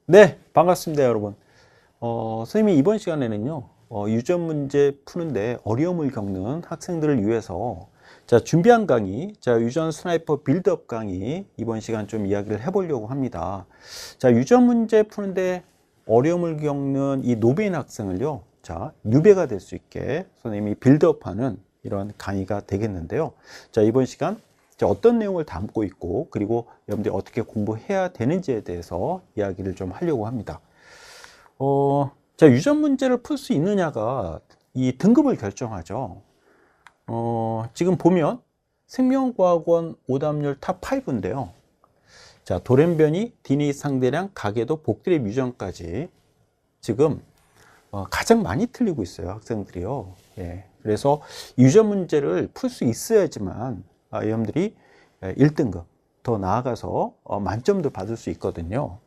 네, 반갑습니다, 여러분. 선생님이 이번 시간에는요, 유전 문제 푸는데 어려움을 겪는 학생들을 위해서 준비한 강의, 유전 스나이퍼 빌드업 강의 이번 시간 좀 이야기를 해보려고 합니다. 유전 문제 푸는데 어려움을 겪는 이 노베인 학생을요, 뉴베가 될 수 있게 선생님이 빌드업하는 이런 강의가 되겠는데요. 이번 시간 어떤 내용을 담고 있고, 그리고 여러분들이 어떻게 공부해야 되는지에 대해서 이야기를 좀 하려고 합니다. 유전 문제를 풀 수 있느냐가 이 등급을 결정하죠. 지금 보면 생명과학원 오답률 탑5인데요. 돌연변이, DNA 상대량, 가계도, 복들의 뮤전까지 지금 가장 많이 틀리고 있어요, 학생들이요. 예. 그래서 유전 문제를 풀 수 있어야지만 여러분들이 1등급 더 나아가서 만점도 받을 수 있거든요.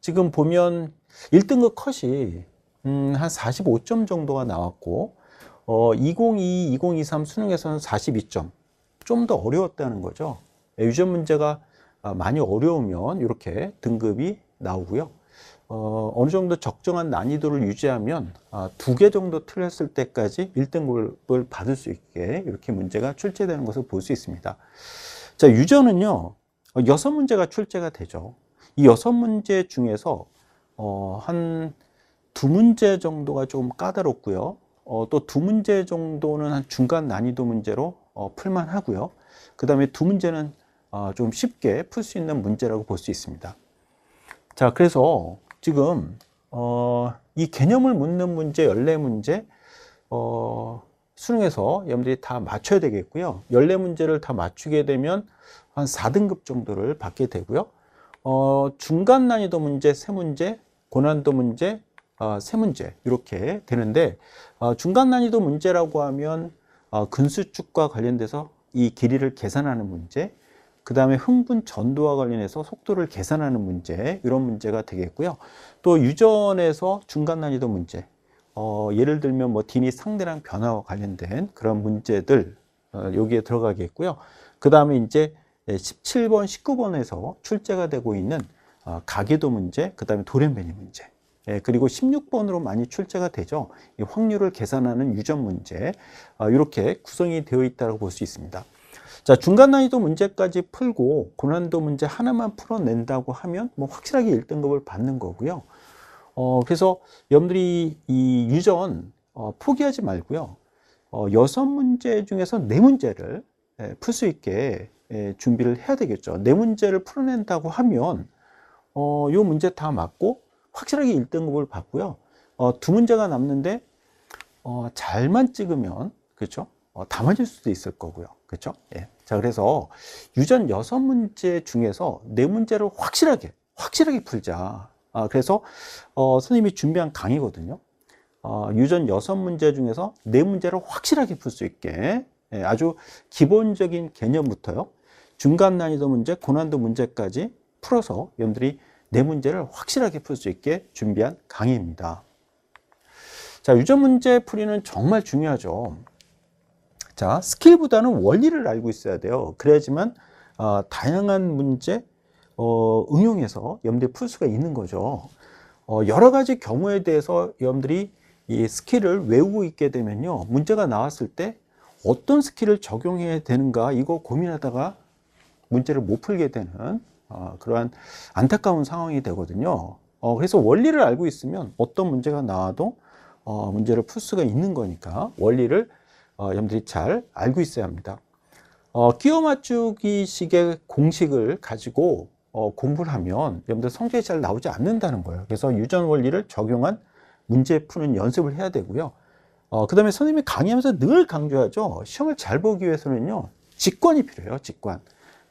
지금 보면 1등급 컷이 한 45점 정도가 나왔고 2022, 2023 수능에서는 42점, 좀 더 어려웠다는 거죠. 유전 문제가 많이 어려우면 이렇게 등급이 나오고요. 어느 정도 적정한 난이도를 유지하면 2개 정도 틀렸을 때까지 1등급을 받을 수 있게 이렇게 문제가 출제되는 것을 볼 수 있습니다. 유전은요, 6문제가 출제가 되죠. 이 6문제 중에서 한 2문제 정도가 좀 까다롭고요. 또 2문제 정도는 한 중간 난이도 문제로 풀만 하고요. 그 다음에 2문제는 좀 쉽게 풀 수 있는 문제라고 볼 수 있습니다. 그래서 지금 이 개념을 묻는 문제 14문제 수능에서 여러분들이 다 맞춰야 되겠고요. 14문제를 다 맞추게 되면 한 4등급 정도를 받게 되고요. 중간 난이도 문제 3문제, 고난도 문제 3문제 이렇게 되는데, 중간 난이도 문제라고 하면 근수축과 관련돼서 이 길이를 계산하는 문제, 그 다음에 흥분 전도와 관련해서 속도를 계산하는 문제, 이런 문제가 되겠고요. 또 유전에서 중간 난이도 문제, 예를 들면 DNA 상대량 변화와 관련된 그런 문제들 여기에 들어가겠고요. 그 다음에 이제 17번, 19번에서 출제가 되고 있는 가계도 문제, 그 다음에 돌연변이 문제, 그리고 16번으로 많이 출제가 되죠. 이 확률을 계산하는 유전 문제, 이렇게 구성이 되어 있다고 볼 수 있습니다. 중간 난이도 문제까지 풀고 고난도 문제 하나만 풀어낸다고 하면 확실하게 1등급을 받는 거고요. 그래서 여러분들이 이 유전 포기하지 말고요. 6문제 중에서 4문제를 풀 수 있게 준비를 해야 되겠죠. 4문제를 풀어낸다고 하면 이 문제 다 맞고 확실하게 1등급을 받고요. 2문제가 남는데 잘만 찍으면, 그렇죠? 다 맞을 수도 있을 거고요. 그렇죠? 예. 그래서 유전 6문제 중에서 4문제를 확실하게 풀자. 그래서 선생님이 준비한 강의거든요. 유전 6문제 중에서 4문제를 확실하게 풀 수 있게, 아주 기본적인 개념부터요, 중간 난이도 문제, 고난도 문제까지 풀어서 여러분들이 4문제를 확실하게 풀 수 있게 준비한 강의입니다. 유전 문제 풀이는 정말 중요하죠. 스킬보다는 원리를 알고 있어야 돼요. 그래야지만 다양한 문제 응용해서 여러분들이 풀 수가 있는 거죠. 여러 가지 경우에 대해서 여러분들이 이 스킬을 외우고 있게 되면요, 문제가 나왔을 때 어떤 스킬을 적용해야 되는가 이거 고민하다가 문제를 못 풀게 되는 그러한 안타까운 상황이 되거든요. 그래서 원리를 알고 있으면 어떤 문제가 나와도 문제를 풀 수가 있는 거니까 원리를 여러분들이 잘 알고 있어야 합니다. 끼워 맞추기 식의 공식을 가지고 공부를 하면 여러분들 성적이 잘 나오지 않는다는 거예요. 그래서 유전 원리를 적용한 문제 푸는 연습을 해야 되고요. 그 다음에 선생님이 강의하면서 늘 강조하죠. 시험을 잘 보기 위해서는요, 직관이 필요해요. 직관.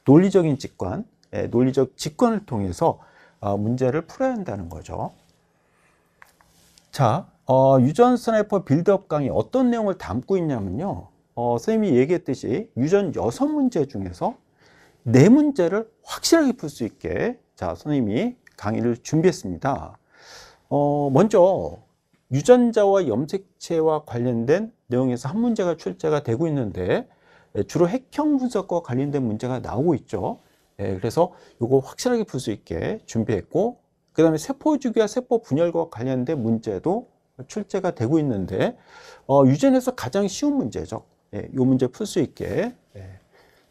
논리적인 직관, 논리적 직관을 통해서 문제를 풀어야 한다는 거죠. 유전 스나이퍼 빌드업 강의 어떤 내용을 담고 있냐면요, 선생님이 얘기했듯이 유전 6문제 중에서 4문제를 확실하게 풀 수 있게 선생님이 강의를 준비했습니다. 먼저 유전자와 염색체와 관련된 내용에서 한 문제가 출제가 되고 있는데 주로 핵형 분석과 관련된 문제가 나오고 있죠. 그래서 이거 확실하게 풀 수 있게 준비했고, 그 다음에 세포주기와 세포 분열과 관련된 문제도 출제가 되고 있는데 유전에서 가장 쉬운 문제죠. 이 문제 풀 수 있게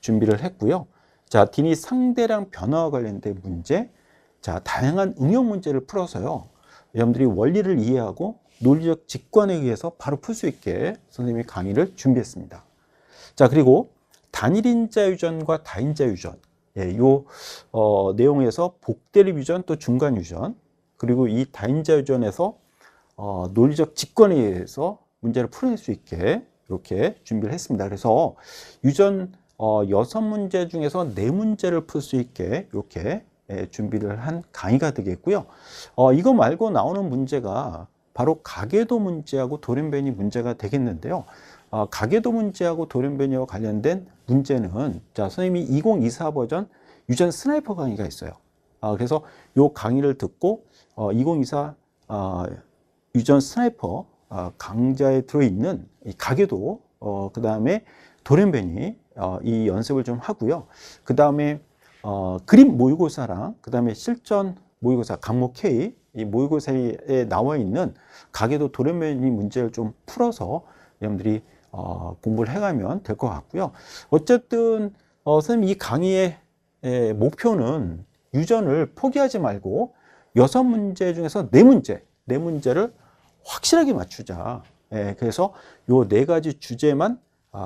준비를 했고요. 자, 디니 상대량 변화와 관련된 문제, 자, 다양한 응용 문제를 풀어서요, 여러분들이 원리를 이해하고 논리적 직관에 의해서 바로 풀 수 있게 선생님이 강의를 준비했습니다. 자, 그리고 단일인자 유전과 다인자 유전, 요 내용에서 복대립 유전 또 중간 유전, 그리고 이 다인자 유전에서 논리적 직관에 의해서 문제를 풀어낼 수 있게 이렇게 준비를 했습니다. 그래서 유전 6문제 중에서 4문제를 풀 수 있게 이렇게 준비를 한 강의가 되겠고요. 이거 말고 나오는 문제가 바로 가계도 문제하고 돌연변이 문제가 되겠는데요. 가계도 문제하고 돌연변이와 관련된 문제는, 자, 선생님이 2024 버전 유전 스나이퍼 강의가 있어요. 그래서 이 강의를 듣고 2024 유전 스나이퍼 강좌에 들어있는 이 가계도, 그 다음에 돌연변이 이 연습을 좀 하고요. 그 다음에 그림 모의고사랑 그 다음에 실전 모의고사 강목 K 이 모의고사에 나와 있는 가계도 돌연변이 문제를 좀 풀어서 여러분들이 공부를 해가면 될 것 같고요. 어쨌든 선생님 이 강의의 목표는 유전을 포기하지 말고 6문제 중에서 4문제를 확실하게 맞추자. 그래서 요 4가지 주제만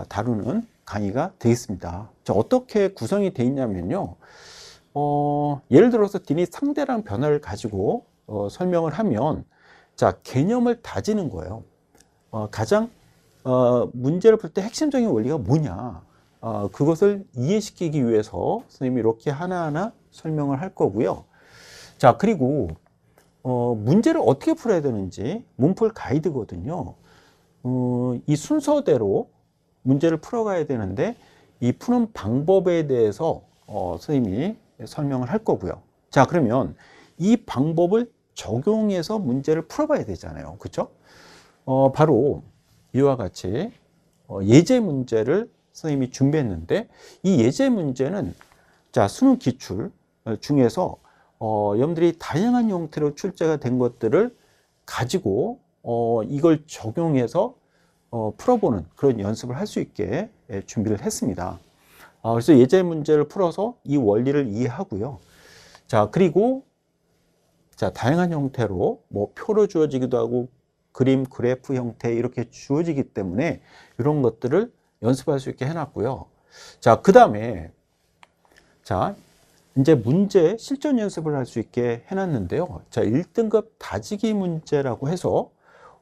다루는 강의가 되겠습니다. 자, 어떻게 구성이 되어 있냐면요. 예를 들어서 디니 상대량 변화를 가지고 설명을 하면, 자, 개념을 다지는 거예요. 가장 문제를 풀 때 핵심적인 원리가 뭐냐, 그것을 이해시키기 위해서 선생님이 이렇게 하나하나 설명을 할 거고요. 자, 그리고 문제를 어떻게 풀어야 되는지 문풀 가이드거든요. 이 순서대로 문제를 풀어가야 되는데 이 푸는 방법에 대해서 선생님이 설명을 할 거고요. 자, 그러면 이 방법을 적용해서 문제를 풀어봐야 되잖아요. 그렇죠? 바로 이와 같이 예제 문제를 선생님이 준비했는데, 이 예제 문제는, 자, 수능 기출 중에서 여러분들이 다양한 형태로 출제가 된 것들을 가지고 이걸 적용해서 풀어보는 그런 연습을 할 수 있게 준비를 했습니다. 그래서 예제 문제를 풀어서 이 원리를 이해하고요. 자, 그리고 자, 다양한 형태로 뭐 표로 주어지기도 하고 그림, 그래프 형태 이렇게 주어지기 때문에 이런 것들을 연습할 수 있게 해놨고요. 자, 그 다음에 자, 이제 문제 실전 연습을 할 수 있게 해놨는데요. 자, 1등급 다지기 문제라고 해서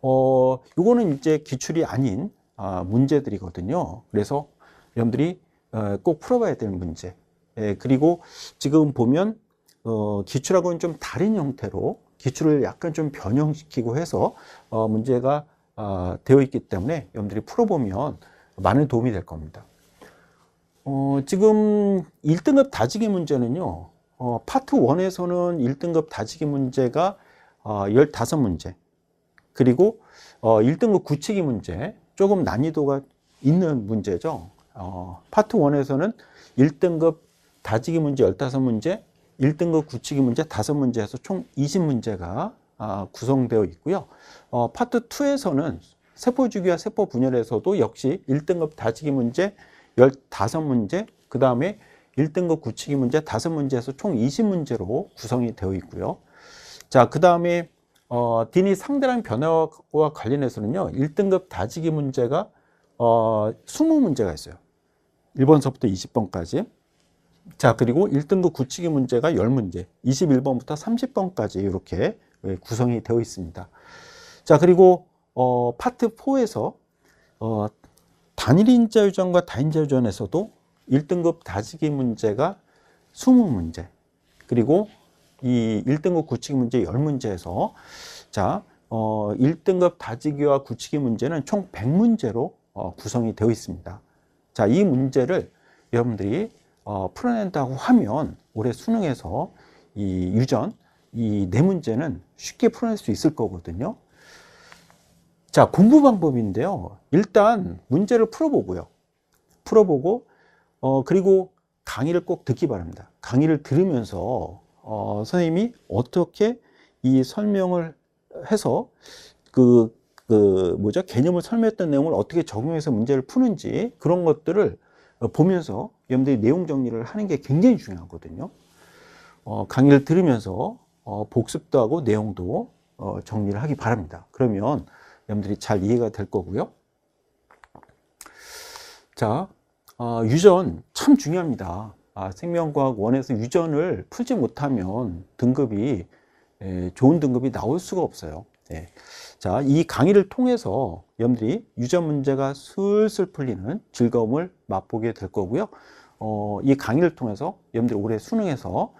요거는 이제 기출이 아닌 문제들이거든요. 그래서 여러분들이 꼭 풀어봐야 되는 문제. 그리고 지금 보면 기출하고는 좀 다른 형태로 기출을 약간 좀 변형시키고 해서 문제가 되어 있기 때문에 여러분들이 풀어보면 많은 도움이 될 겁니다. 지금 1등급 다지기 문제는요, 파트 1에서는 1등급 다지기 문제가 15문제, 그리고 1등급 굳히기 문제, 조금 난이도가 있는 문제죠. 파트 1에서는 1등급 다지기 문제 15문제, 1등급 굳히기 문제 5문제에서 총 20문제가 구성되어 있고요. 파트 2에서는 세포주기와 세포 분열에서도 역시 1등급 다지기 문제 15문제, 그 다음에 1등급 굳히기 문제 5문제에서 총 20문제로 구성이 되어 있고요. 자, 그 다음에 디니 상대량 변화와 관련해서는요, 1등급 다지기 문제가 20문제가 있어요. 1번서부터 20번까지. 자, 그리고 1등급 굳히기 문제가 10문제, 21번부터 30번까지 이렇게 구성이 되어 있습니다. 자, 그리고 파트 4에서 단일인자 유전과 다인자 유전에서도 1등급 다지기 문제가 20문제, 그리고 이 1등급 굳히기 문제 10문제에서 자, 1등급 다지기와 굳히기 문제는 총 100문제로 구성이 되어 있습니다. 자, 이 문제를 여러분들이 풀어낸다고 하면 올해 수능에서 이 유전 이 4문제는 쉽게 풀어낼 수 있을 거거든요. 자, 공부 방법인데요. 일단 문제를 풀어보고, 그리고 강의를 꼭 듣기 바랍니다. 강의를 들으면서, 선생님이 어떻게 이 설명을 해서 개념을 설명했던 내용을 어떻게 적용해서 문제를 푸는지 그런 것들을 보면서 여러분들이 내용 정리를 하는 게 굉장히 중요하거든요. 강의를 들으면서 복습도 하고 내용도 정리를 하기 바랍니다. 그러면 여러분들이 잘 이해가 될 거고요. 자, 유전 참 중요합니다. 생명과학 1에서 유전을 풀지 못하면 등급이 좋은 등급이 나올 수가 없어요. 네. 자, 이 강의를 통해서 여러분들이 유전 문제가 슬슬 풀리는 즐거움을 맛보게 될 거고요. 이 강의를 통해서 여러분들이 올해 수능에서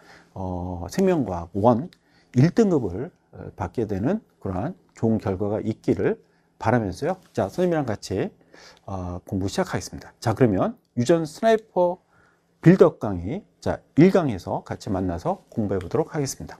생명과학 1 1등급을 받게 되는 그러한 좋은 결과가 있기를 바라면서요. 자, 선생님이랑 같이 공부 시작하겠습니다. 자, 그러면 유전 스나이퍼 빌드업 강의, 자, 1강에서 같이 만나서 공부해 보도록 하겠습니다.